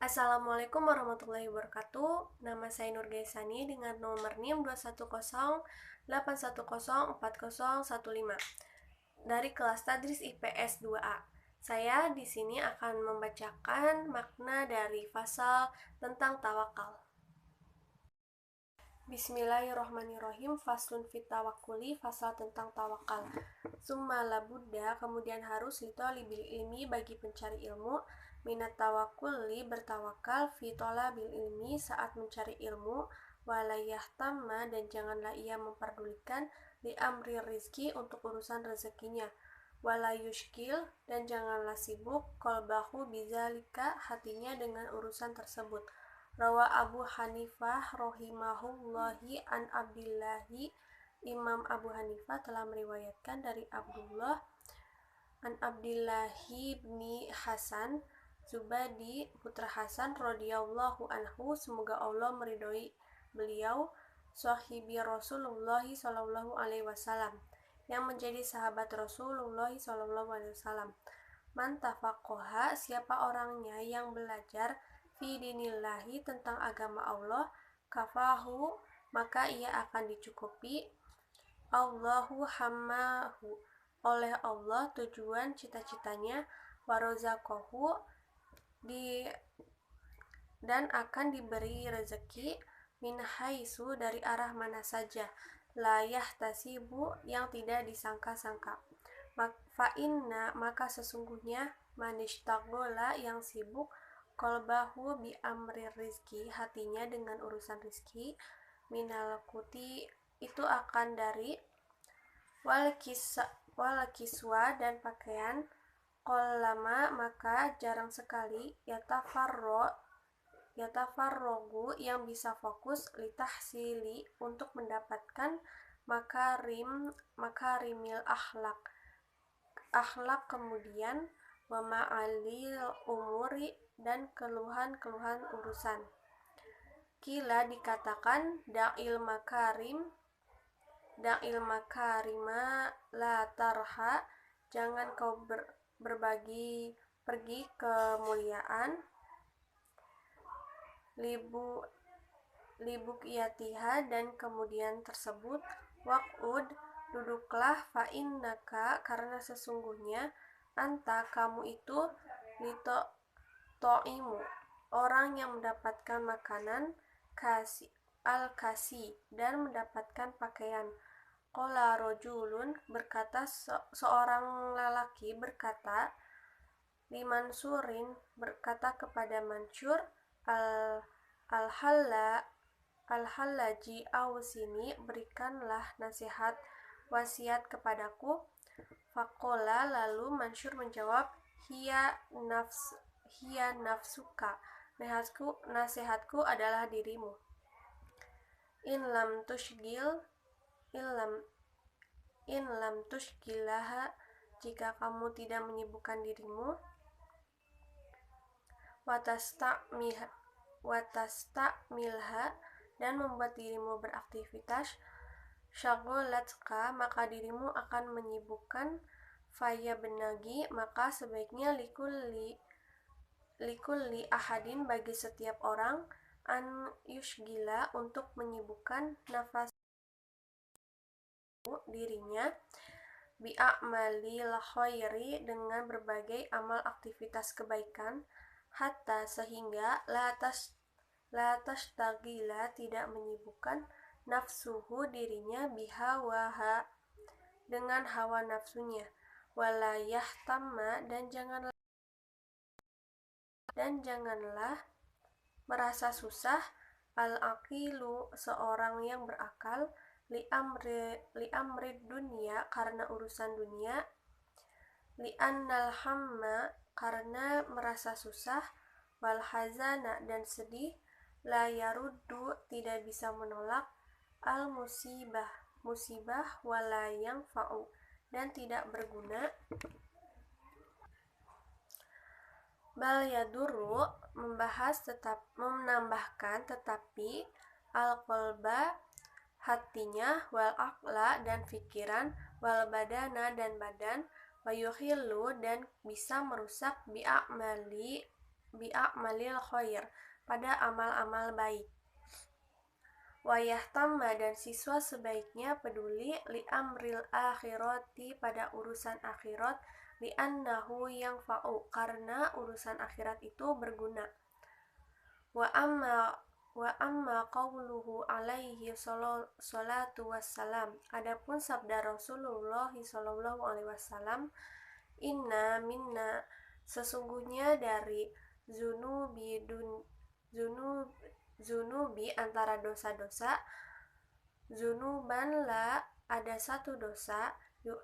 Assalamualaikum warahmatullahi wabarakatuh. Nama saya Nur Gaisani dengan nomor NIM 21081040115 dari kelas Tadris IPS 2A. Saya di sini akan membacakan makna dari fasal tentang tawakal. Bismillahirrohmanirrohim. Faslun fit tawakkuli, fasal tentang tawakal. Summa labudda, kemudian harus litolibil ilmi, bagi pencari ilmu, minat tawakkuli, bertawakal, fi thalabil ilmi, saat mencari ilmu, walayah tamma, dan janganlah ia memperdulikan, li amri rizki, untuk urusan rezekinya, walayushkil, dan janganlah sibuk, kolbahu bizalika, hatinya dengan urusan tersebut. Rawa Abu Hanifah rohimahullahi an Abdillahi, Imam Abu Hanifah telah meriwayatkan dari Abdullah an Abdillahi bin Hasan Zubadi, putra Hasan radhiyallahu anhu, semoga Allah meridhoi beliau, sahibi Rasulullah sallallahu alaihi wasallam, yang menjadi sahabat Rasulullah sallallahu alaihi wasallam. Man tafaqaha, siapa orangnya yang belajar, fi dinillahi, tentang agama Allah, kafahu, maka ia akan dicukupi, Allahu hammahu, oleh Allah, tujuan cita-citanya, warozaqahu, dan akan diberi rezeki, min haitsu, dari arah mana saja, la yahtasibu, yang tidak disangka-sangka. Fa inna, maka sesungguhnya, manishtaghola, yang sibuk, kolbahu bi amri rizki, hatinya dengan urusan rizki, minal kuti, itu akan dari wal kiswa, dan pakaian, kolama, maka jarang sekali, yatafarrogu, yang bisa fokus, litahsili, untuk mendapatkan makarimil akhlak kemudian, wa ma'alil umuri, dan keluhan-keluhan urusan. Kila, dikatakan, da'il makarima la tarha, jangan kau pergi kemuliaan, libuk iatiha, dan kemudian tersebut, waqud, duduklah, fa innaka, karena sesungguhnya, anta, kamu itu, lito to'imu, orang yang mendapatkan makanan, al-kasi, dan mendapatkan pakaian. Qala rojulun, berkata seorang lelaki berkata, limansurin, berkata kepada Mansur, al-hallaji ausini, berikanlah nasihat, wasiat kepadaku. Faqala, lalu Mansur menjawab, hiya nafsuka, nasihatku adalah dirimu. In lam tushgilaha, jika kamu tidak menyibukkan dirimu, watastakmilha, dan membuat dirimu beraktivitas, syagolatka, maka dirimu akan menyibukkan, faya benagi, maka sebaiknya likulli ahadin, bagi setiap orang, an yushgila, untuk menyibukkan nafas dirinya, bi'a'malil khairi, dengan berbagai amal aktivitas kebaikan, hatta, sehingga, la tashtagila, tidak menyibukkan, nafsuhu, dirinya, bihawaha, dengan hawa nafsunya, walayah tamma, dan janganlah merasa susah, al-aqilu, seorang yang berakal, li amri dunia, karena urusan dunia, li annal hamma, karena merasa susah, wal hazana, dan sedih, la yaruddu, tidak bisa menolak, al musibah, wala yang fa'u, dan tidak berguna, bal yadurru, menambahkan, tetapi, al-qalba, hatinya, wal aqla, dan pikiran, wal badana, dan badan, wa yuhillu, dan bisa merusak, bi'a'mali bi'a'malil khair, pada amal-amal baik. Wayahtamma, dan siswa sebaiknya peduli li'amril akhirati, pada urusan akhirat, li'annahu yang fa'u, karena urusan akhirat itu berguna. Wa amma qauluhu alaihi salatu wassalam, adapun sabda Rasulullah sallallahu alaihi wasallam, inna minna, sesungguhnya dari zunubi antara dosa-dosa, zunuban la, ada satu dosa,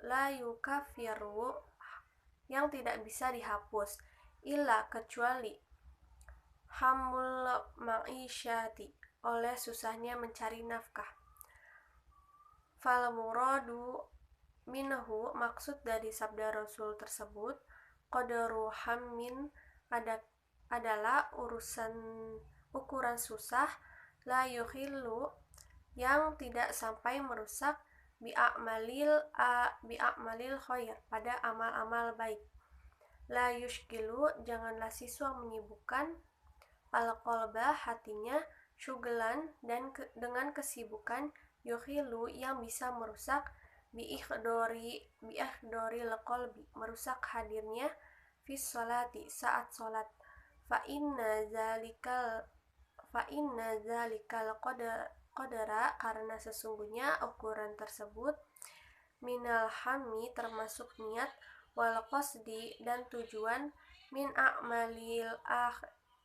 la yukafiru, yang tidak bisa dihapus, illa, kecuali, hamul ma'isyati, oleh susahnya mencari nafkah. Fal muradu minhu, maksud dari sabda Rasul tersebut, qadru hammin, adalah ukuran susah, la yukhillu, yang tidak sampai merusak, bi'a'malil khair, pada amal-amal baik. La yushkilu, janganlah siswa menyibukkan, al-qalba, hatinya, syugelan, dan dengan kesibukan, yukhilu, yang bisa merusak, bi'ikhdori al-qalbi, merusak hadirnya, fis sholati, saat sholat. Fa inna zalikal qadara, karena sesungguhnya ukuran tersebut, minal hammi, termasuk niat, wal qasdi, dan tujuan, min a'malil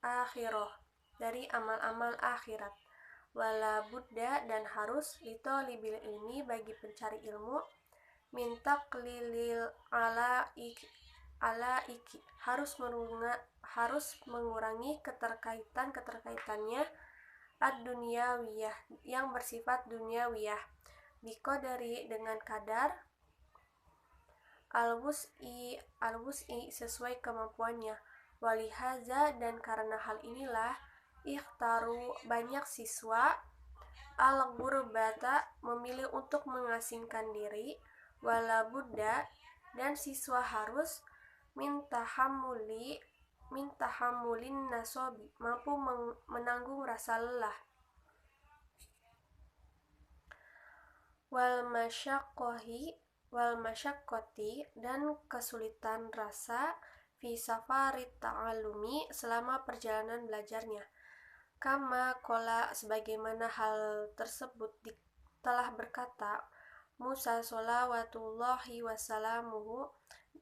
akhirah, dari amal-amal akhirat. Wala budda, dan harus, litolibil ilmi, bagi pencari ilmu, min taqlilil alaiki, harus mengurangi keterkaitannya, ad-dunyawiyah, yang bersifat dunyawiyah, biqadari, dengan kadar, al-wus'i, sesuai kemampuannya. Walihaza, dan karena hal inilah, ikhtaru, banyak siswa, al-gurbata, memilih untuk mengasingkan diri, wala budda, dan siswa harus, min tahammulin nasobi, mampu menanggung rasa lelah, wal masyaqqati, dan kesulitan rasa, fi safarit ta'alumi, selama perjalanan belajarnya. Kama kola, sebagaimana hal tersebut telah berkata Musa sholawatullahi wassalamuhu,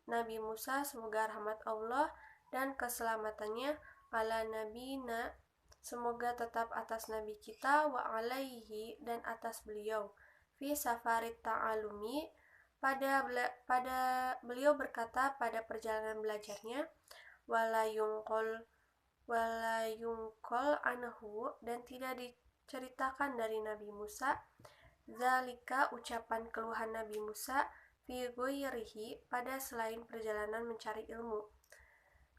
Nabi Musa, semoga rahmat Allah dan keselamatannya, ala nabina, semoga tetap atas nabi kita, wa alaihi, dan atas beliau, fi safarit ta'alumi, pada beliau berkata pada perjalanan belajarnya, wala yungkol anhu, dan tidak diceritakan dari Nabi Musa, zalika, ucapan keluhan Nabi Musa, fi ghairihi, pada selain perjalanan mencari ilmu,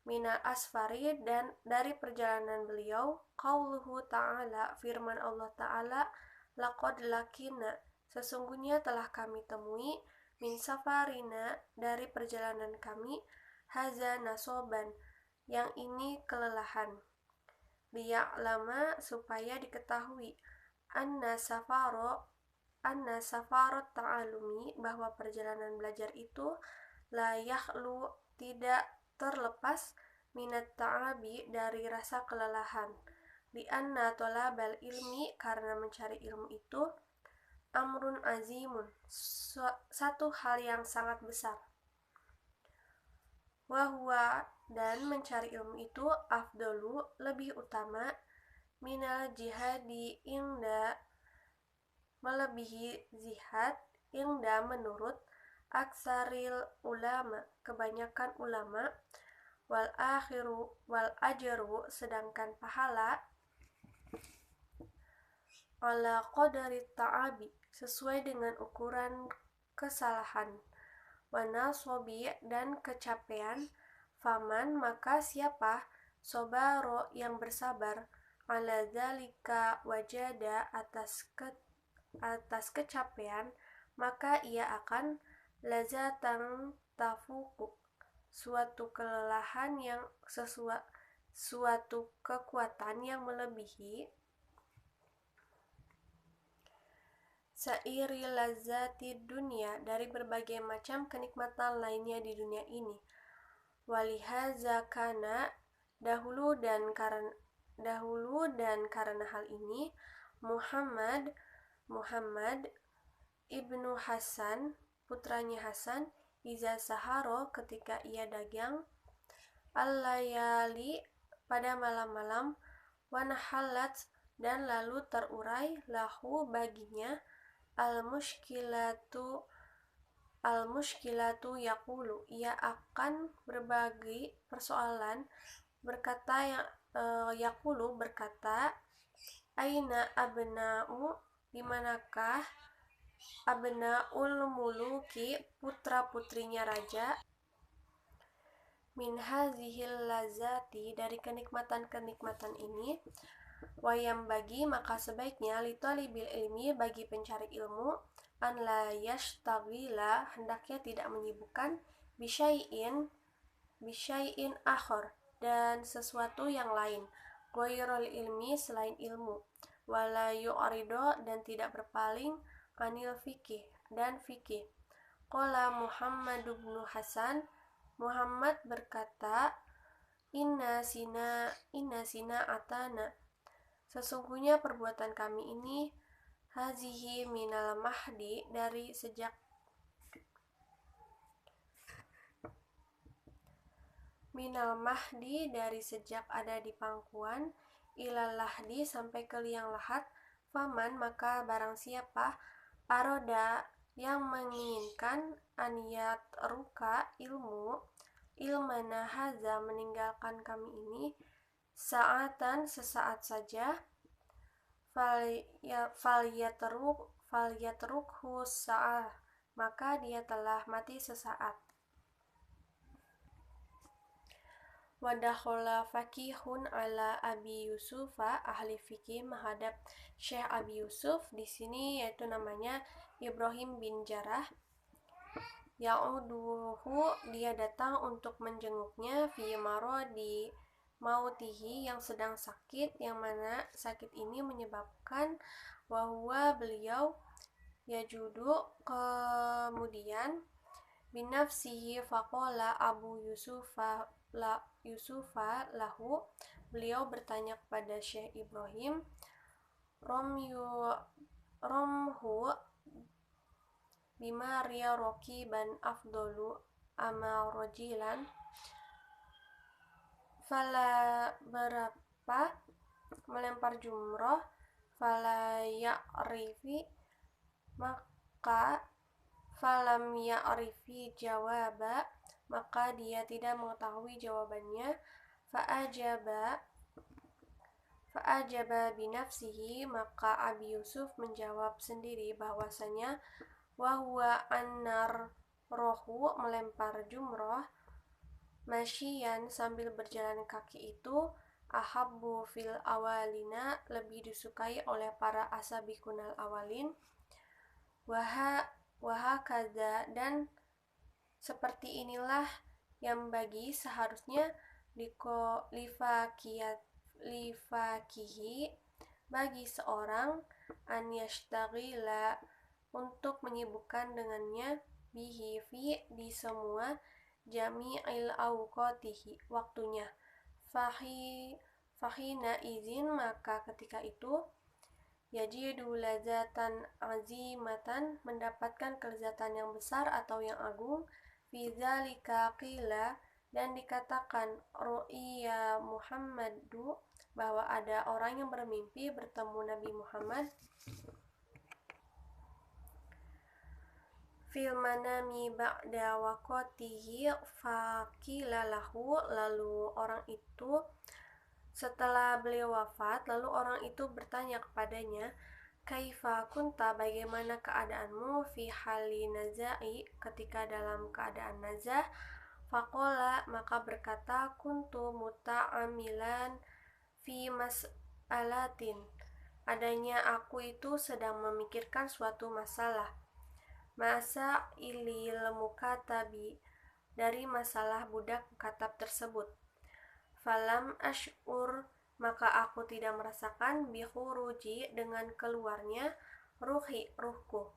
minal asfari, dan dari perjalanan beliau, qauluhu ta'ala, firman Allah Ta'ala, laqad lakina, sesungguhnya telah kami temui, min safarina, dari perjalanan kami, haza nasoban, yang ini kelelahan, liya'lama, supaya diketahui, anna safarot ta'alumi, bahwa perjalanan belajar itu, la yakhlu, tidak terlepas, minat ta'abi, dari rasa kelelahan, li'anna tolabal ilmi, karena mencari ilmu itu, amrun azimun, satu hal yang sangat besar, wahwa, dan mencari ilmu itu, afdalu, lebih utama, minal jihadi, inda, melebihi jihad, inda, menurut, aksaril ulama, kebanyakan ulama, wal ajru, sedangkan pahala, ala qadari ta'abi, sesuai dengan ukuran kesalahan, wa nasobi, dan kecapean, faman, maka siapa, sobaro, yang bersabar, ala zalika, wajada, atas kecapean, maka ia akan, lazatan tafuku, suatu kelelahan yang suatu kekuatan yang melebihi sairi lazati dunia, dari berbagai macam kenikmatan lainnya di dunia ini. Walihaza kana dahulu dan karena hal ini Muhammad ibnu Hasan, putranya Hasan, iza saharo, ketika ia dagang, al-layali, pada malam-malam, wanahalat, dan lalu terurai, lahu, baginya, al-mushkilatu yaqulu, ia akan berbagi persoalan, berkata yaqulu, berkata, aina abna'u, dimanakah abna'ul muluki, putra-putrinya raja, min hazihil lazati, dari kenikmatan-kenikmatan ini, wayam bagi, maka sebaiknya, litalibil ilmi, bagi pencari ilmu, an la yashtagila, hendaknya tidak menyibukkan, bisyai'in akhor, dan sesuatu yang lain, ghairul ilmi, selain ilmu, wala yu'rido, dan tidak berpaling, anil fikih, dan fikih. Qala Muhammad bin Hasan, Muhammad berkata, inna sina atana, sesungguhnya perbuatan kami ini, hazihi minal mahdi, dari sejak ada di pangkuan, ilal lahdi, sampai ke liang lahat, faman, maka barang siapa, aroda, yang menginginkan, aniyat ruka, ilmana haza, meninggalkan kami ini, saatan, sesaat saja, falyatrukhu sa'ah, maka dia telah mati sesaat. Wadakhola fakihun ala Abi Yusufa, ahli fikih menghadap Syekh Abi Yusuf, di sini yaitu namanya Ibrahim bin Jarrah. Ya'uduhu, dia datang untuk menjenguknya, fi marodi mautihi, yang sedang sakit, yang mana sakit ini menyebabkan wahwa, beliau, yajudu, kemudian, binafsihi, faqala Abu Yusufa lahu, beliau bertanya kepada Syekh Ibrahim, romhu bima riya rokiban afdolu ama rojilan, fala, berapa, melempar jumroh, fala ya'rifi, maka falam ya'rifi jawaba, maka dia tidak mengetahui jawabannya, fa'ajaba binafsihi, maka Abi Yusuf menjawab sendiri bahwasanya wahwa annar rohu, melempar jumroh, masyian, sambil berjalan kaki itu, ahabbu fil awalina, lebih disukai oleh para asabikunal awalin, wahakaza, dan seperti inilah yang bagi seharusnya, lifakihi, bagi seorang, an yashtagila, untuk menyibukkan dengannya, bihi fi, di semua, jami'il awqatihi, waktunya, fahina izin, maka ketika itu, yajidu lazatan azimatan, mendapatkan kelezatan yang besar atau yang agung, fi dzalika qila, dan dikatakan, ru'iya Muhammadu, bahwa ada orang yang bermimpi bertemu Nabi Muhammad, fil manami ba'da waqatihi, faqila lahu, lalu orang itu, setelah beliau wafat, lalu orang itu bertanya kepadanya, kaifa kunta, bagaimana keadaanmu, fi hali nazai, ketika dalam keadaan nazah, faqala, maka berkata, kuntu muta'amilan fi mas'alatin, adanya aku itu sedang memikirkan suatu masalah, masa ilil mukatabi, dari masalah budak mukatab tersebut, Falam ash'ur, maka aku tidak merasakan bihuruji, dengan keluarnya ruhku.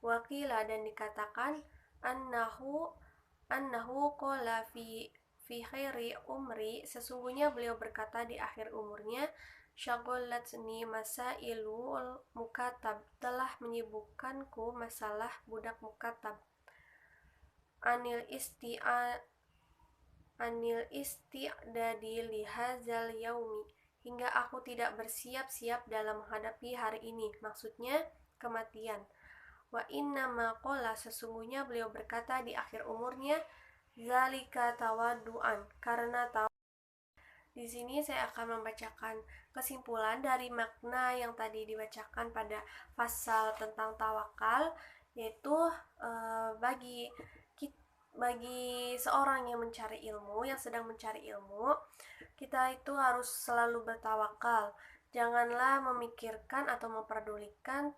Wakila, dan dikatakan annahu qala fi khairi umri, sesungguhnya beliau berkata di akhir umurnya, syaghalatni masailul mukatab, telah menyibukkanku masalah budak mukatab, anil isti'dadi lihazal yaumi, hingga aku tidak bersiap-siap dalam menghadapi hari ini, maksudnya kematian. Wa inna maqala, sesungguhnya beliau berkata di akhir umurnya, zalika tawaduan, karena di sini saya akan membacakan kesimpulan dari makna yang tadi dibacakan pada pasal tentang tawakal, yaitu bagi seorang yang mencari ilmu, yang sedang mencari ilmu, kita itu harus selalu bertawakal. Janganlah memikirkan atau memperdulikan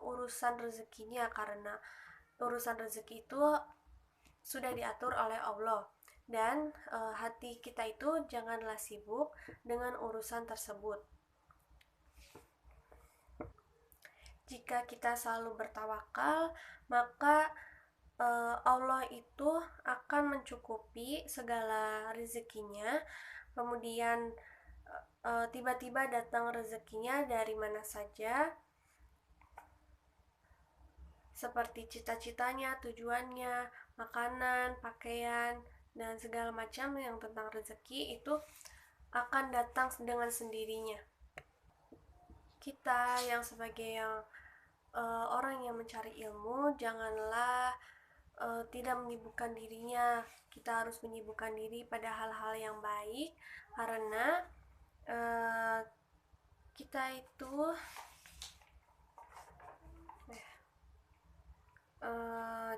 urusan rezekinya, karena urusan rezeki itu sudah diatur oleh Allah. Dan hati kita itu janganlah sibuk dengan urusan tersebut. Jika kita selalu bertawakal, maka Allah itu akan mencukupi segala rezekinya. Kemudian tiba-tiba datang rezekinya dari mana saja, seperti cita-citanya, tujuannya, makanan, pakaian, dan segala macam yang tentang rezeki itu akan datang dengan sendirinya. Kita yang sebagai orang yang mencari ilmu, janganlah tidak menyibukkan dirinya. Kita harus menyibukkan diri pada hal-hal yang baik, karena kita itu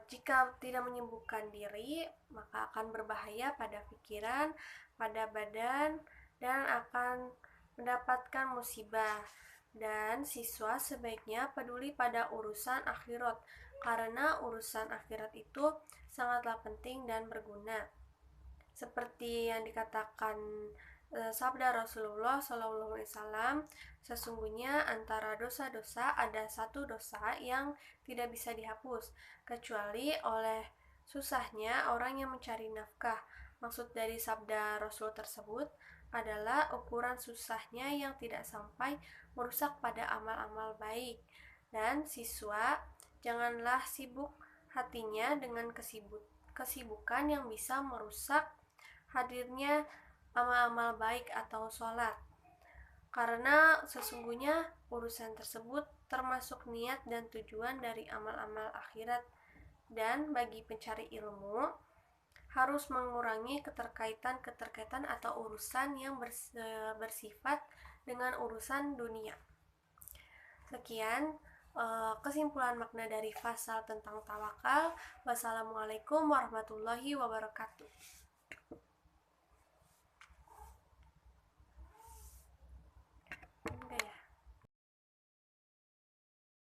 jika tidak menyibukkan diri, maka akan berbahaya pada pikiran, pada badan, dan akan mendapatkan musibah. Dan siswa sebaiknya peduli pada urusan akhirat, karena urusan akhirat itu sangatlah penting dan berguna. Seperti yang dikatakan sabda Rasulullah SAW, sesungguhnya antara dosa-dosa ada satu dosa yang tidak bisa dihapus, kecuali oleh susahnya orang yang mencari nafkah. Maksud dari sabda Rasul tersebut adalah ukuran susahnya yang tidak sampai merusak pada amal-amal baik. Dan siswa, janganlah sibuk hatinya dengan kesibukan yang bisa merusak hadirnya amal-amal baik atau sholat, karena sesungguhnya urusan tersebut termasuk niat dan tujuan dari amal-amal akhirat. Dan bagi pencari ilmu, harus mengurangi keterkaitan atau urusan yang bersifat dengan urusan dunia. Sekian kesimpulan makna dari pasal tentang tawakal. Wassalamualaikum warahmatullahi wabarakatuh.